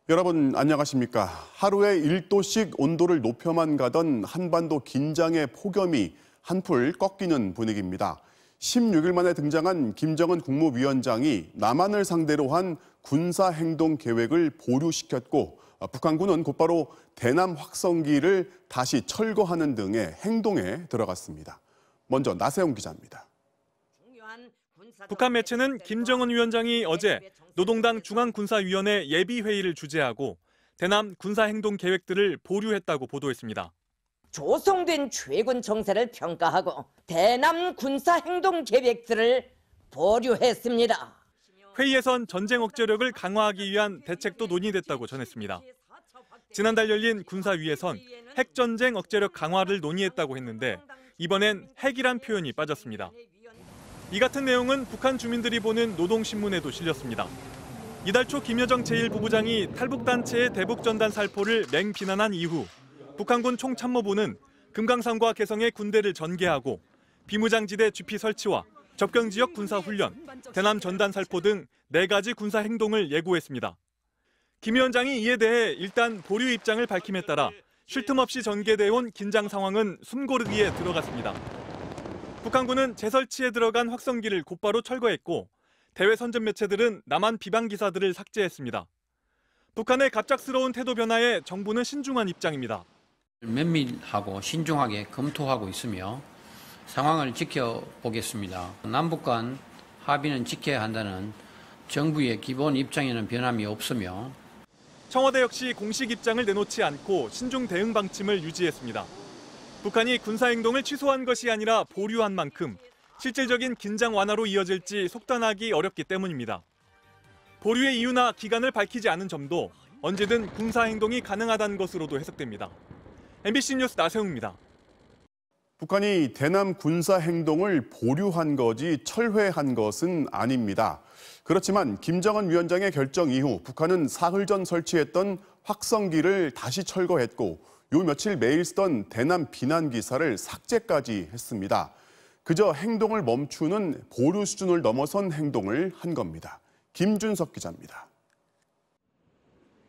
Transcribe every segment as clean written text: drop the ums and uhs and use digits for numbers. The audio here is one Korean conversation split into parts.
여러분 안녕하십니까? 하루에 1도씩 온도를 높여만 가던 한반도 긴장의 폭염이 한풀 꺾이는 분위기입니다. 16일 만에 등장한 김정은 국무위원장이 남한을 상대로 한 군사행동 계획을 보류시켰고 북한군은 곧바로 대남 확성기를 다시 철거하는 등의 행동에 들어갔습니다. 먼저 나세훈 기자입니다. 북한 매체는 김정은 위원장이 어제 노동당 중앙군사위원회 예비회의를 주재하고 대남 군사행동 계획들을 보류했다고 보도했습니다. 조성된 최군 정세를 평가하고 대남 군사행동 계획들을 보류했습니다. 회의에선 전쟁 억제력을 강화하기 위한 대책도 논의됐다고 전했습니다. 지난달 열린 군사위에선 핵전쟁 억제력 강화를 논의했다고 했는데 이번엔 핵이란 표현이 빠졌습니다. 이 같은 내용은 북한 주민들이 보는 노동신문에도 실렸습니다. 이달 초 김여정 제1부부장이 탈북단체의 대북전단 살포를 맹비난한 이후 북한군 총참모부는 금강산과 개성에 군대를 전개하고 비무장지대 GP 설치와 접경지역 군사훈련, 대남 전단 살포 등 4가지 군사행동을 예고했습니다. 김 위원장이 이에 대해 일단 보류 입장을 밝힘에 따라 쉴 틈 없이 전개돼온 긴장 상황은 숨고르기에 들어갔습니다. 북한군은 재설치에 들어간 확성기를 곧바로 철거했고 대외 선전 매체들은 남한 비방 기사들을 삭제했습니다. 북한의 갑작스러운 태도 변화에 정부는 신중한 입장입니다. 면밀하고 신중하게 검토하고 있으며 상황을 지켜보겠습니다. 남북 간 합의는 지켜야 한다는 정부의 기본 입장에는 변함이 없으며 청와대 역시 공식 입장을 내놓지 않고 신중 대응 방침을 유지했습니다. 북한이 군사행동을 취소한 것이 아니라 보류한 만큼 실질적인 긴장 완화로 이어질지 속단하기 어렵기 때문입니다. 보류의 이유나 기간을 밝히지 않은 점도 언제든 군사행동이 가능하다는 것으로도 해석됩니다. MBC 뉴스 나세웅입니다. 북한이 대남 군사행동을 보류한 거지 철회한 것은 아닙니다. 그렇지만 김정은 위원장의 결정 이후 북한은 사흘 전 설치했던 확성기를 다시 철거했고 요 며칠 매일 쓰던 대남 비난 기사를 삭제까지 했습니다. 그저 행동을 멈추는 보류 수준을 넘어선 행동을 한 겁니다. 김준석 기자입니다.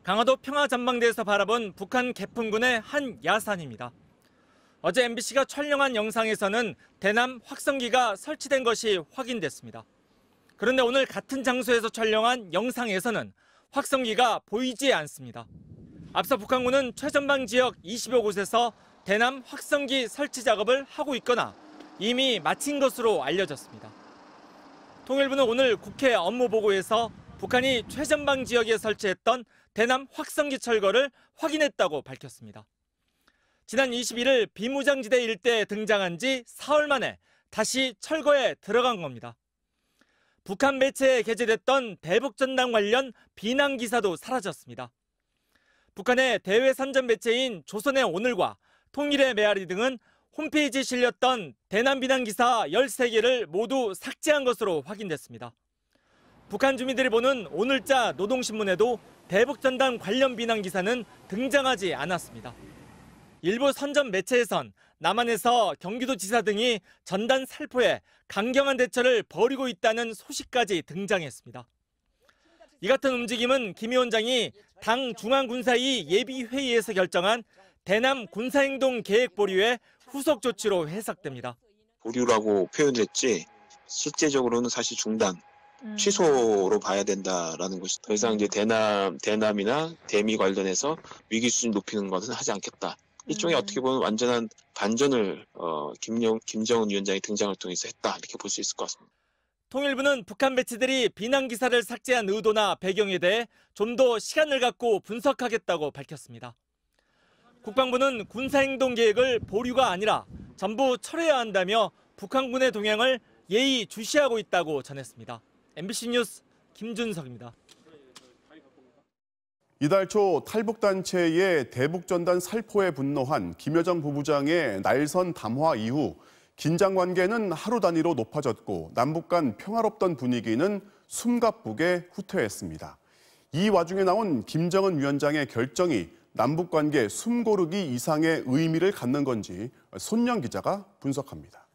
강화도 평화전망대에서 바라본 북한 개풍군의 한 야산입니다. 어제 MBC가 촬영한 영상에서는 대남 확성기가 설치된 것이 확인됐습니다. 그런데 오늘 같은 장소에서 촬영한 영상에서는 확성기가 보이지 않습니다. 앞서 북한군은 최전방 지역 20여 곳에서 대남 확성기 설치 작업을 하고 있거나 이미 마친 것으로 알려졌습니다. 통일부는 오늘 국회 업무보고에서 북한이 최전방 지역에 설치했던 대남 확성기 철거를 확인했다고 밝혔습니다. 지난 21일 비무장지대 일대에 등장한 지 사흘 만에 다시 철거에 들어간 겁니다. 북한 매체에 게재됐던 대북전단 관련 비난 기사도 사라졌습니다. 북한의 대외 선전 매체인 조선의 오늘과 통일의 메아리 등은 홈페이지에 실렸던 대남 비난 기사 13개를 모두 삭제한 것으로 확인됐습니다. 북한 주민들이 보는 오늘자 노동신문에도 대북전단 관련 비난 기사는 등장하지 않았습니다. 일부 선전 매체에선 남한에서 경기도지사 등이 전단 살포에 강경한 대처를 벌이고 있다는 소식까지 등장했습니다. 이 같은 움직임은 김 위원장이 당 중앙군사위 예비회의에서 결정한 대남 군사행동 계획 보류의 후속 조치로 해석됩니다. 보류라고 표현했지 실제적으로는 사실 중단, 취소로 봐야 된다라는 것이 더 이상 이제 대남이나 대미 관련해서 위기 수준 높이는 것은 하지 않겠다. 일종의 어떻게 보면 완전한 반전을 김정은 위원장의 등장을 통해서 했다 이렇게 볼 수 있을 것 같습니다. 통일부는 북한 매체들이 비난 기사를 삭제한 의도나 배경에 대해 좀 더 시간을 갖고 분석하겠다고 밝혔습니다. 국방부는 군사행동 계획을 보류가 아니라 전부 철회해야 한다며 북한군의 동향을 예의주시하고 있다고 전했습니다. MBC 뉴스 김준석입니다. 이달 초 탈북단체의 대북전단 살포에 분노한 김여정 부부장의 날선 담화 이후 긴장 관계는 하루 단위로 높아졌고 남북 간 평화롭던 분위기는 숨가쁘게 후퇴했습니다. 이 와중에 나온 김정은 위원장의 결정이 남북 관계 숨고르기 이상의 의미를 갖는 건지 손영 기자가 분석합니다.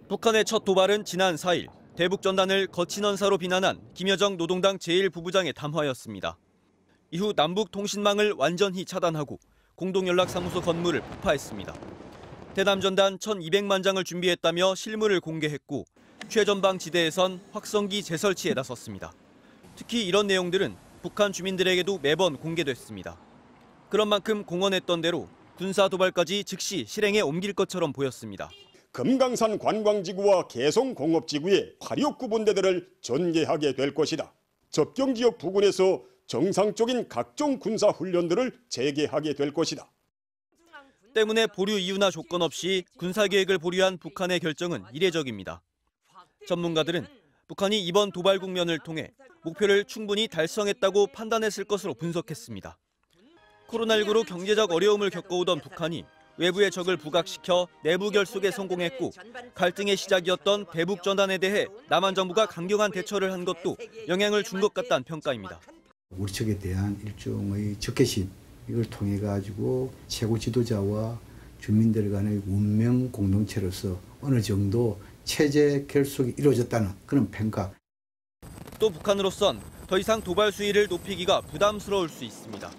북한의 첫 도발은 지난 4일 대북전단을 거친 언사로 비난한 김여정 노동당 제1부부장의 담화였습니다. 이후 남북 통신망을 완전히 차단하고 공동연락사무소 건물을 폭파했습니다. 대남 전단 1,200만 장을 준비했다며 실물을 공개했고 최전방 지대에선 확성기 재설치에 나섰습니다. 특히 이런 내용들은 북한 주민들에게도 매번 공개됐습니다. 그런 만큼 공언했던 대로 군사 도발까지 즉시 실행에 옮길 것처럼 보였습니다. 금강산 관광지구와 개성공업지구의 화력 부대들을 전개하게 될 것이다. 접경지역 부근에서 정상적인 각종 군사훈련들을 재개하게 될 것이다. 때문에 보류 이유나 조건 없이 군사계획을 보류한 북한의 결정은 이례적입니다. 전문가들은 북한이 이번 도발 국면을 통해 목표를 충분히 달성했다고 판단했을 것으로 분석했습니다. 코로나19로 경제적 어려움을 겪어오던 북한이 외부의 적을 부각시켜 내부 결속에 성공했고 갈등의 시작이었던 대북 전단에 대해 남한 정부가 강경한 대처를 한 것도 영향을 준 것 같다는 평가입니다. 우리 측에 대한 일종의 적개심, 이걸 통해 가지고 최고 지도자와 주민들 간의 운명 공동체로서 어느 정도 체제 결속이 이루어졌다는 그런 평가. 또 북한으로선 더 이상 도발 수위를 높이기가 부담스러울 수 있습니다.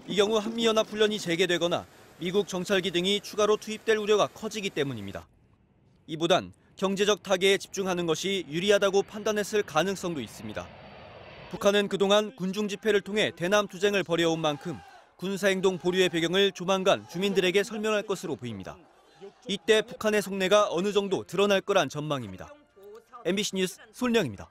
이 경우 한미연합훈련이 재개되거나 미국 정찰기 등이 추가로 투입될 우려가 커지기 때문입니다. 이보단 경제적 타개에 집중하는 것이 유리하다고 판단했을 가능성도 있습니다. 북한은 그동안 군중 집회를 통해 대남 투쟁을 벌여온 만큼 군사행동 보류의 배경을 조만간 주민들에게 설명할 것으로 보입니다. 이때 북한의 속내가 어느 정도 드러날 거란 전망입니다. MBC 뉴스 손령입니다.